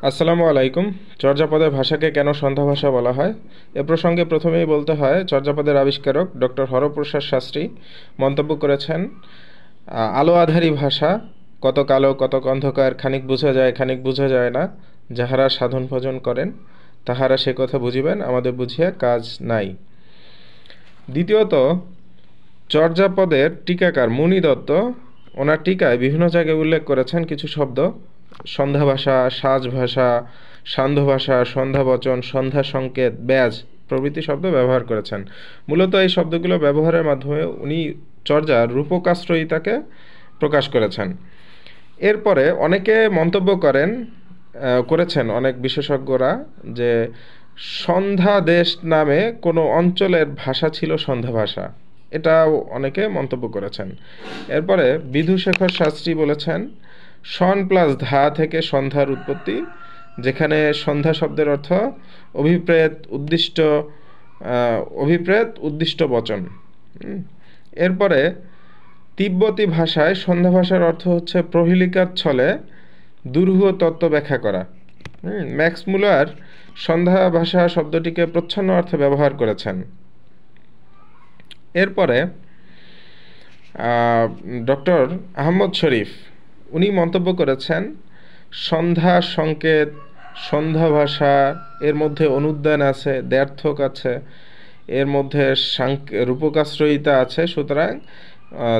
আসসালামু আলাইকুম। চর্যাপদের ভাষাকে কেন সন্ধ্যা ভাষা বলা হয় এ প্রসঙ্গে প্রথমেই বলতে হয় চর্যাপদের আবিষ্কারক ডক্টর হরপ্রসাদ শাস্ত্রী মন্তব্য করেছেন, আলো আঁধারি ভাষা, কত কালো কত অন্ধকার, খানিক বোঝা যায় খানিক বোঝা যায় না, যাহারা সাধন ভজন করেন তাহারা সে কথা বুঝিবেন, আমাদের বুঝিয়া কাজ নাই। দ্বিতীয়ত, চর্যাপদের টিকাকার মুনি দত্ত ওনার টিকায় বিভিন্ন জায়গায় উল্লেখ করেছেন কিছু শব্দ, সন্ধ্যা ভাষা, সাজ ভাষা, সান্ধ্য ভাষা, সন্ধ্যাবচন, সন্ধ্যা সংকেত, ব্যাজ প্রভৃতি শব্দ ব্যবহার করেছেন। মূলত এই শব্দগুলো ব্যবহারের মাধ্যমে উনি চর্যার রূপকাশ্রয়িতাকে প্রকাশ করেছেন। এরপরে অনেকে মন্তব্য করেছেন অনেক বিশেষজ্ঞরা যে সন্ধ্যা দেশ নামে কোনো অঞ্চলের ভাষা ছিল সন্ধ্যা ভাষা, এটাও অনেকে মন্তব্য করেছেন। এরপরে বিধুশেখর শাস্ত্রী বলেছেন সন প্লাস ধা থেকে সন্ধ্যার উৎপত্তি, যেখানে সন্ধ্যা শব্দের অর্থ অভিপ্রেত উদ্দিষ্ট বচন। এরপরে তিব্বতী ভাষায় সন্ধ্যা ভাষার অর্থ হচ্ছে প্রহেলিকার ছলে দুরূহ তত্ত্ব ব্যাখ্যা করা। ম্যাক্স মুলার সন্ধ্যা ভাষা শব্দটিকে প্রচ্ছন্ন অর্থে ব্যবহার করেছেন। এরপরে ডক্টর আহমদ শরীফ উনি মন্তব্য করেছেন সন্ধ্যা সংকেত, সন্ধ্যা ভাষা, এর মধ্যে অনুদ্যান আছে, দ্ব্যর্থক আছে, এর মধ্যে রূপকাশ্রয়িতা আছে। সুতরাং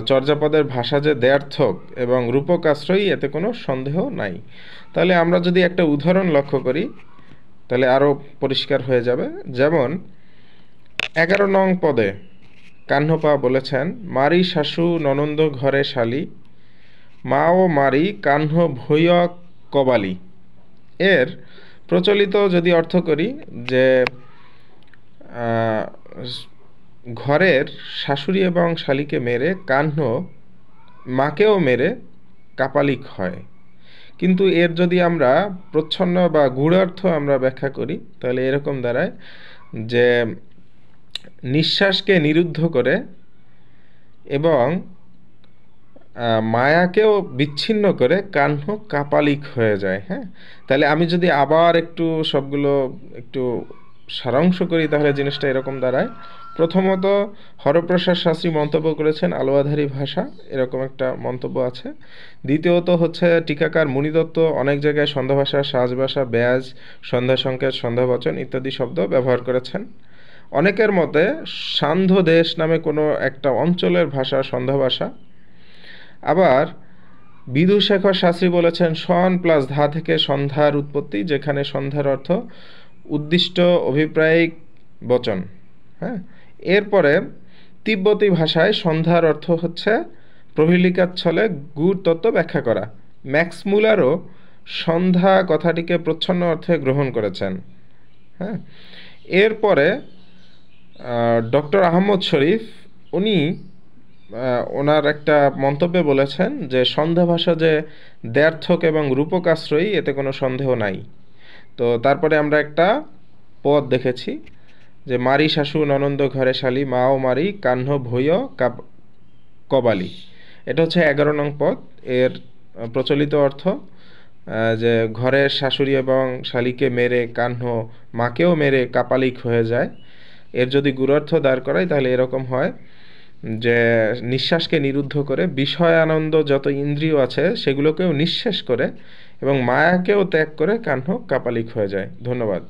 চর্যাপদের ভাষা যে দ্ব্যর্থক এবং রূপকাশ্রয়ী, এতে কোনো সন্দেহ নাই। তাহলে আমরা যদি একটা উদাহরণ লক্ষ্য করি তাহলে আরও পরিষ্কার হয়ে যাবে। যেমন 11 নং পদে কাহ্নপা বলেছেন মারি শাশু ননন্দ ঘরে শালি, মা ও মারি কাহ্ন ভৈয় কবালি। এর প্রচলিত যদি অর্থ করি যে ঘরের শাশুড়ি এবং শালিকে মেরে কাহ্ন মাকেও মেরে কাপালিক হয়। কিন্তু এর যদি আমরা প্রচ্ছন্ন বা গূঢ়ার্থ আমরা ব্যাখ্যা করি তাহলে এরকম দাঁড়ায় যে নিঃশ্বাসকে নিরুদ্ধ করে এবং মায়াকেও বিচ্ছিন্ন করে কাহ্ন কাপালিক হয়ে যায়। হ্যাঁ, তাহলে আমি যদি আবার একটু সবগুলো একটু সারাংশ করি তাহলে জিনিসটা এরকম দাঁড়ায়। প্রথমত, হরপ্রসাদ শাস্ত্রী মন্তব্য করেছেন আলো আঁধারি ভাষা, এরকম একটা মন্তব্য আছে। দ্বিতীয়ত হচ্ছে টিকাকার মুনিদত্ত অনেক জায়গায় সন্ধ্যা ভাষা, সাজ ভাষা, ব্যাজ, সন্ধ্যা সংকেত, সন্ধ্যাবচন ইত্যাদি শব্দ ব্যবহার করেছেন। অনেকের মতে সান্ধ্য দেশ নামে কোনো একটা অঞ্চলের ভাষা সন্ধ্যা ভাষা। আবার বিধুশেখর শাস্ত্রী বলেছেন সন প্লাস ধা থেকে সন্ধ্যার উৎপত্তি, যেখানে সন্ধ্যার অর্থ উদ্দিষ্ট অভিপ্রায়িক বচন। হ্যাঁ, এরপরে তিব্বতী ভাষায় সন্ধ্যার অর্থ হচ্ছে প্রহেলিকার ছলে গূঢ় তত্ত্ব ব্যাখ্যা করা। ম্যাক্স মুলারও সন্ধ্যা কথাটিকে প্রচ্ছন্ন অর্থে গ্রহণ করেছেন। হ্যাঁ, এরপরে ডক্টর আহমদ শরীফ উনি ওনার একটা মন্তব্যে বলেছেন যে সন্ধ্যা ভাষা যে দ্ব্যর্থক এবং রূপকাশ্রয়ী, এতে কোনো সন্দেহ নাই। তো তারপরে আমরা একটা পদ দেখেছি যে মারি শাশু ননন্দ ঘরে শালি, মা ও মারি কাহ্ন ভৈয় কবালি। এটা হচ্ছে 11 নং পদ। এর প্রচলিত অর্থ যে ঘরের শাশুড়ি এবং শালিকে মেরে কাহ্ন মাকেও মেরে কাপালিক হয়ে যায়। এর যদি গূঢ়ার্থ দাঁড় করাই তাহলে এরকম হয় যে নিঃশ্বাসকে নিরুদ্ধ করে বিষয় আনন্দ যত ইন্দ্রিয় আছে সেগুলোকেও নিঃশেষ করে এবং মায়াকেও ত্যাগ করে কাহ্ন কাপালিক হয়ে যায়। ধন্যবাদ।